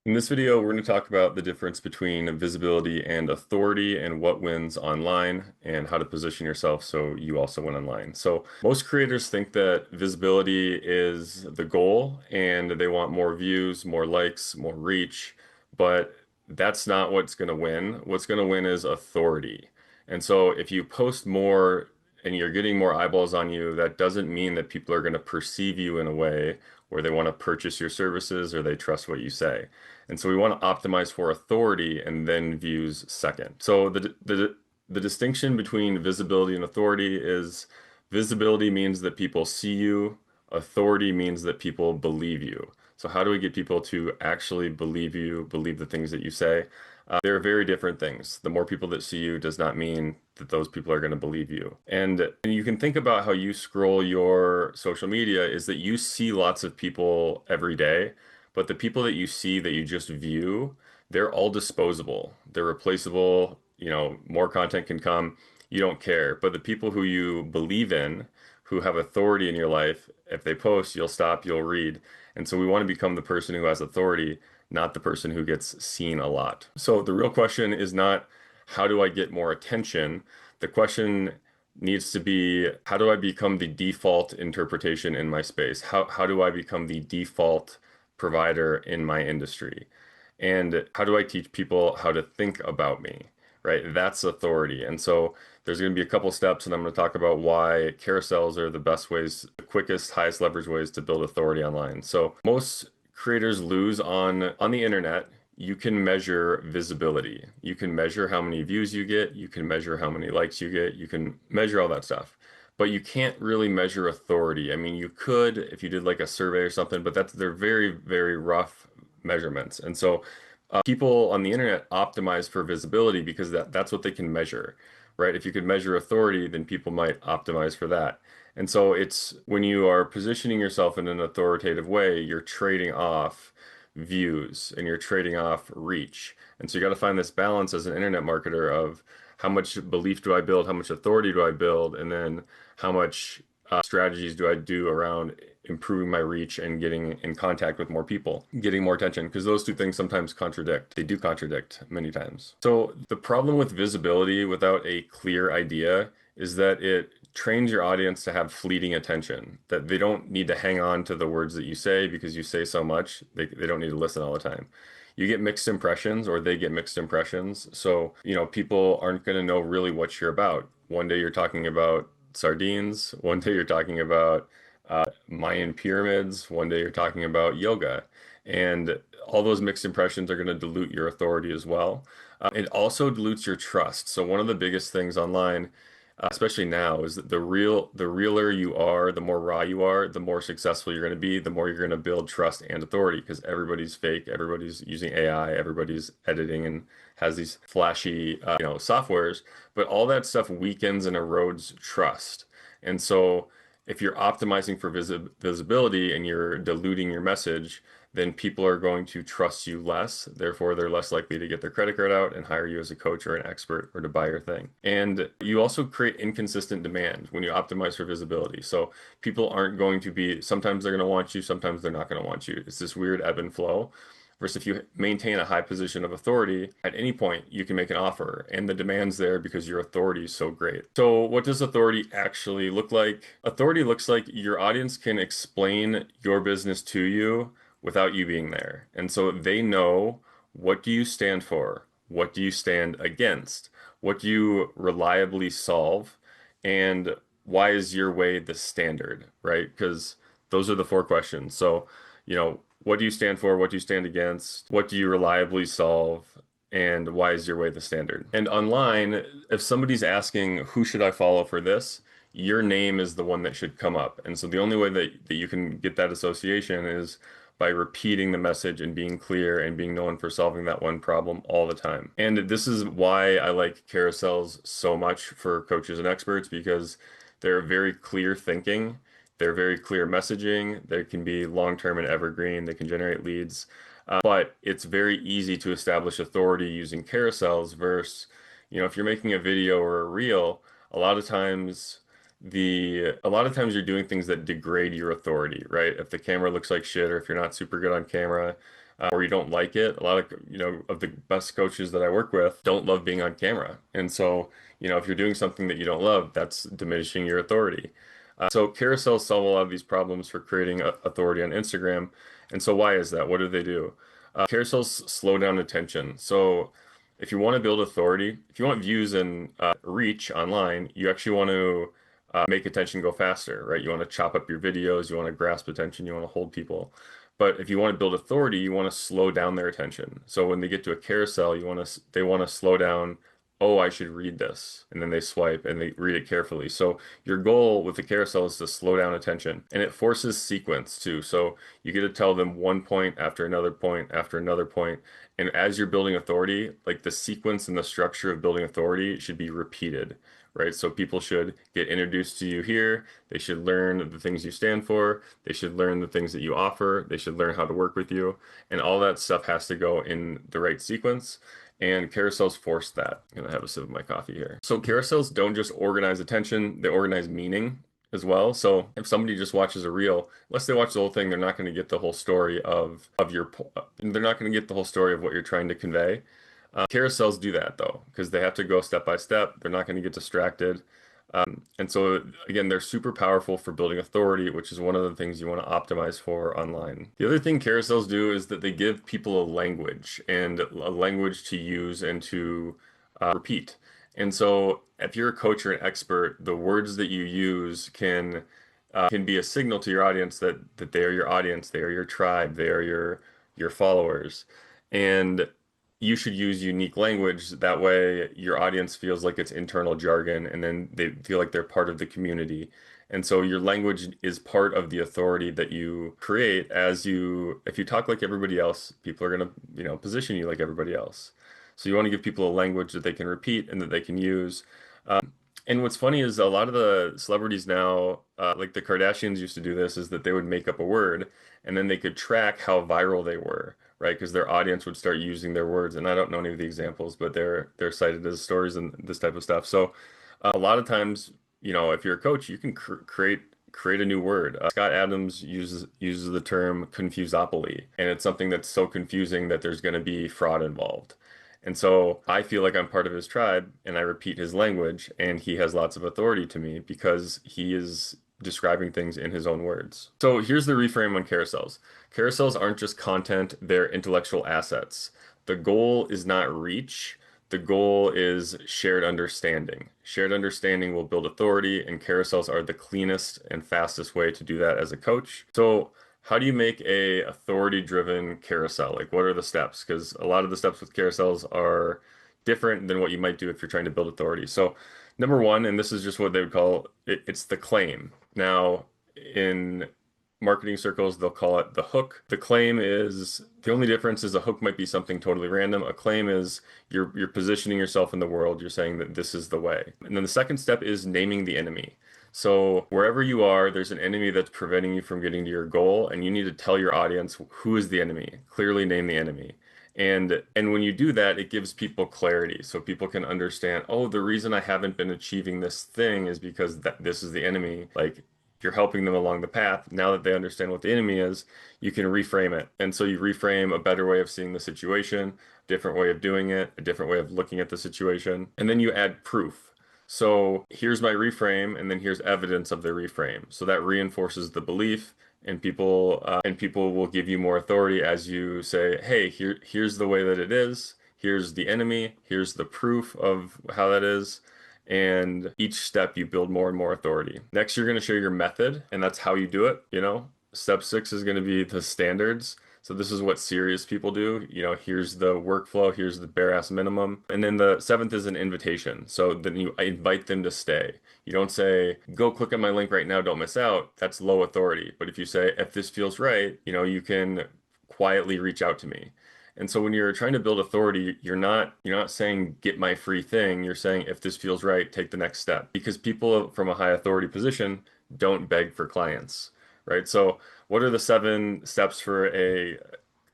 In this video, we're going to talk about the difference between visibility and authority and what wins online and how to position yourself so you also win online. So most creators think that visibility is the goal and they want more views, more likes, more reach, but that's not what's going to win. What's going to win is authority. And so if you post more and you're getting more eyeballs on you, that doesn't mean that people are going to perceive you in a way where they want to purchase your services or they trust what you say. And so we want to optimize for authority and then views second. So the distinction between visibility and authority is visibility means that people see you, authority means that people believe you. So how do we get people to actually believe you, believe the things that you say? They're very different things. The more people that see you does not mean that those people are going to believe you. And you can think about how you scroll your social media is that you see lots of people every day, but the people that you see that you just view, they're all disposable. They're replaceable. More content can come. You don't care. But the people who you believe in, who have authority in your life, if they post, you'll stop, you'll read. And so we want to become the person who has authority, not the person who gets seen a lot. So the real question is not how do I get more attention? The question needs to be how do I become the default interpretation in my space? How do I become the default provider in my industry? And how do I teach people how to think about me? Right? That's authority. And so there's going to be a couple steps, and I'm going to talk about why carousels are the best ways, the quickest, highest leverage ways to build authority online. So most creators lose on the internet. You can measure visibility. You can measure how many views you get. You can measure how many likes you get. You can measure all that stuff. But you can't really measure authority. I mean, you could if you did like a survey or something, but they're very, very rough measurements. And so people on the internet optimize for visibility because that's what they can measure, right? If you could measure authority, then people might optimize for that. And so it's when you are positioning yourself in an authoritative way, you're trading off views and you're trading off reach. And so you got to find this balance as an internet marketer of how much belief do I build, how much authority do I build, and then how much strategies do I do around improving my reach and getting in contact with more people, getting more attention, because those two things sometimes contradict. They do contradict many times. So the problem with visibility without a clear idea is that it trains your audience to have fleeting attention, that they don't need to hang on to the words that you say because you say so much, they don't need to listen all the time. You get mixed impressions or they get mixed impressions. So, people aren't going to know really what you're about. One day you're talking about sardines. One day you're talking about Mayan pyramids. One day you're talking about yoga. And all those mixed impressions are going to dilute your authority as well. It also dilutes your trust. So one of the biggest things online, especially now, is that the realer you are, the more raw you are, the more successful you're going to be, the more you're going to build trust and authority because everybody's fake, everybody's using AI, everybody's editing and has these flashy, softwares, but all that stuff weakens and erodes trust. And so if you're optimizing for visibility and you're diluting your message, then people are going to trust you less. Therefore, they're less likely to get their credit card out and hire you as a coach or an expert or to buy your thing. And you also create inconsistent demand when you optimize for visibility. So people aren't going to be, sometimes they're going to want you, sometimes they're not going to want you. It's this weird ebb and flow. Versus if you maintain a high position of authority, at any point you can make an offer and the demand's there because your authority is so great. So what does authority actually look like? Authority looks like your audience can explain your business to you without you being there. And so they know, what do you stand for? What do you stand against? What do you reliably solve? And why is your way the standard, right? Because those are the four questions. So, what do you stand for? What do you stand against? What do you reliably solve? And why is your way the standard? And online, if somebody's asking, who should I follow for this? Your name is the one that should come up. And so the only way that you can get that association is by repeating the message and being clear and being known for solving that one problem all the time. And this is why I like carousels so much for coaches and experts, because they're very clear thinking. They're very clear messaging. They can be long-term and evergreen. They can generate leads. But it's very easy to establish authority using carousels versus, if you're making a video or a reel, a lot of times you're doing things that degrade your authority, right? If the camera looks like shit or if you're not super good on camera, or you don't like it. A lot of, of the best coaches that I work with don't love being on camera. And so, if you're doing something that you don't love, that's diminishing your authority. So carousels solve a lot of these problems for creating authority on Instagram. And so why is that? What do they do? Carousels slow down attention. So if you want to build authority, if you want views and reach online, you actually want to make attention go faster, right? You want to chop up your videos, you want to grasp attention, you want to hold people. But if you want to build authority, you want to slow down their attention. So when they get to a carousel, they want to slow down. Oh, I should read this. And then they swipe and they read it carefully. So your goal with the carousel is to slow down attention, and it forces sequence too. So you get to tell them one point after another point after another point. And as you're building authority, like the sequence and the structure of building authority should be repeated, right? So people should get introduced to you here. They should learn the things you stand for. They should learn the things that you offer. They should learn how to work with you. And all that stuff has to go in the right sequence. And carousels force that. I'm gonna have a sip of my coffee here. So carousels don't just organize attention, they organize meaning as well. So if somebody just watches a reel, unless they watch the whole thing, they're not going to get the whole story they're not going to get the whole story of what you're trying to convey. Carousels do that though, because they have to go step by step. They're not going to get distracted. And so again, they're super powerful for building authority, which is one of the things you want to optimize for online. The other thing carousels do is that they give people a language to use and to repeat. And so if you're a coach or an expert, the words that you use can be a signal to your audience that they are your audience, they are your tribe, they are your followers. And you should use unique language. That way, your audience feels like it's internal jargon, and then they feel like they're part of the community. And so your language is part of the authority that you create if you talk like everybody else, people are going to, position you like everybody else. So you want to give people a language that they can repeat and that they can use. And what's funny is a lot of the celebrities now, like the Kardashians used to do this, is that they would make up a word and then they could track how viral they were, right? Because their audience would start using their words. And I don't know any of the examples, but they're cited as stories and this type of stuff. So a lot of times, if you're a coach, you can create a new word. Scott Adams uses the term confusopoly, and it's something that's so confusing that there's going to be fraud involved. And so I feel like I'm part of his tribe and I repeat his language, and he has lots of authority to me because he is describing things in his own words. So here's the reframe on carousels. Carousels aren't just content, they're intellectual assets. The goal is not reach. The goal is shared understanding. Shared understanding will build authority, and carousels are the cleanest and fastest way to do that as a coach. So how do you make a authority-driven carousel? Like, what are the steps? Because a lot of the steps with carousels are different than what you might do if you're trying to build authority. So, number one, and this is just what they would call it, it's the claim. Now, in marketing circles, they'll call it the hook. The claim is the only difference is a hook might be something totally random. A claim is you're positioning yourself in the world. You're saying that this is the way. And then the second step is naming the enemy. So wherever you are, there's an enemy that's preventing you from getting to your goal, and you need to tell your audience who is the enemy. Clearly name the enemy. And when you do that, it gives people clarity. So people can understand, oh, the reason I haven't been achieving this thing is because this is the enemy. Like you're helping them along the path. Now that they understand what the enemy is, you can reframe it. And so you reframe a better way of seeing the situation, different way of doing it, a different way of looking at the situation. And then you add proof. So here's my reframe, and then here's evidence of the reframe. So that reinforces the belief, and people will give you more authority as you say, hey, here's the way that it is. Here's the enemy. Here's the proof of how that is. And each step you build more and more authority. Next, you're going to share your method, and that's how you do it. Step 6 is going to be the standards. So this is what serious people do. Here's the workflow, here's the bare ass minimum. And then the 7th is an invitation. So then you invite them to stay. You don't say, go click on my link right now, don't miss out. That's low authority. But if you say, if this feels right, you can quietly reach out to me. And so when you're trying to build authority, you're not saying get my free thing. You're saying if this feels right, take the next step. Because people from a high authority position don't beg for clients, right? So what are the 7 steps for a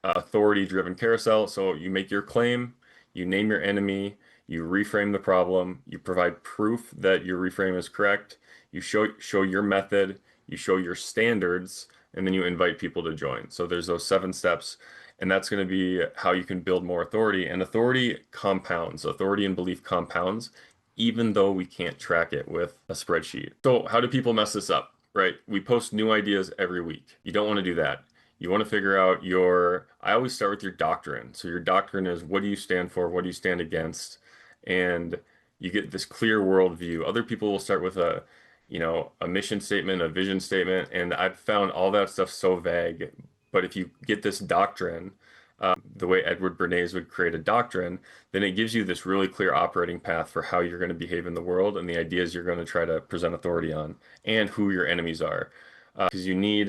authority-driven carousel? So you make your claim, you name your enemy, you reframe the problem, you provide proof that your reframe is correct, you show your method, you show your standards, and then you invite people to join. So there's those 7 steps, and that's going to be how you can build more authority. And authority compounds, authority and belief compounds, even though we can't track it with a spreadsheet. So how do people mess this up, right? We post new ideas every week. You don't want to do that. You want to figure out I always start with your doctrine. So your doctrine is, what do you stand for? What do you stand against? And you get this clear worldview. Other people will start with a mission statement, a vision statement, and I've found all that stuff so vague. But if you get this doctrine, the way Edward Bernays would create a doctrine, then it gives you this really clear operating path for how you're going to behave in the world and the ideas you're going to try to present authority on, and who your enemies are. Because you need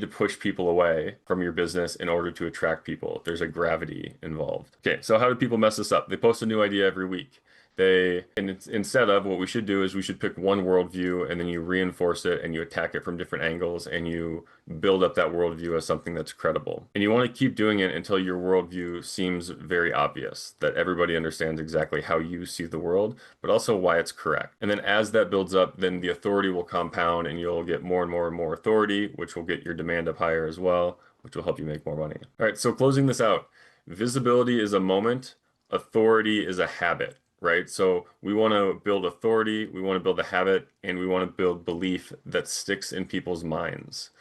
to push people away from your business in order to attract people. There's a gravity involved. Okay, so how do people mess this up? They post a new idea every week. Instead of, what we should do is we should pick one worldview, and then you reinforce it and you attack it from different angles, and you build up that worldview as something that's credible. And you want to keep doing it until your worldview seems very obvious, that everybody understands exactly how you see the world, but also why it's correct. And then as that builds up, then the authority will compound, and you'll get more and more and more authority, which will get your demand up higher as well, which will help you make more money. All right, so closing this out, visibility is a moment, authority is a habit. Right? So we want to build authority, we want to build a habit, and we want to build belief that sticks in people's minds.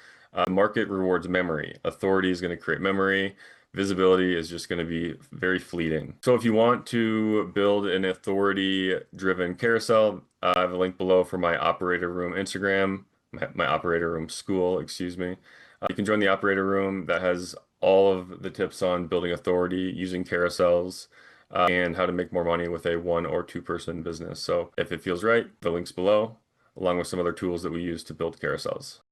Market rewards memory. Authority is going to create memory. Visibility is just going to be very fleeting. So if you want to build an authority-driven carousel, I have a link below for my operator room Instagram, my operator room school, excuse me. You can join the operator room that has all of the tips on building authority using carousels, and how to make more money with a 1 or 2 person business. So if it feels right, the link's below, along with some other tools that we use to build carousels.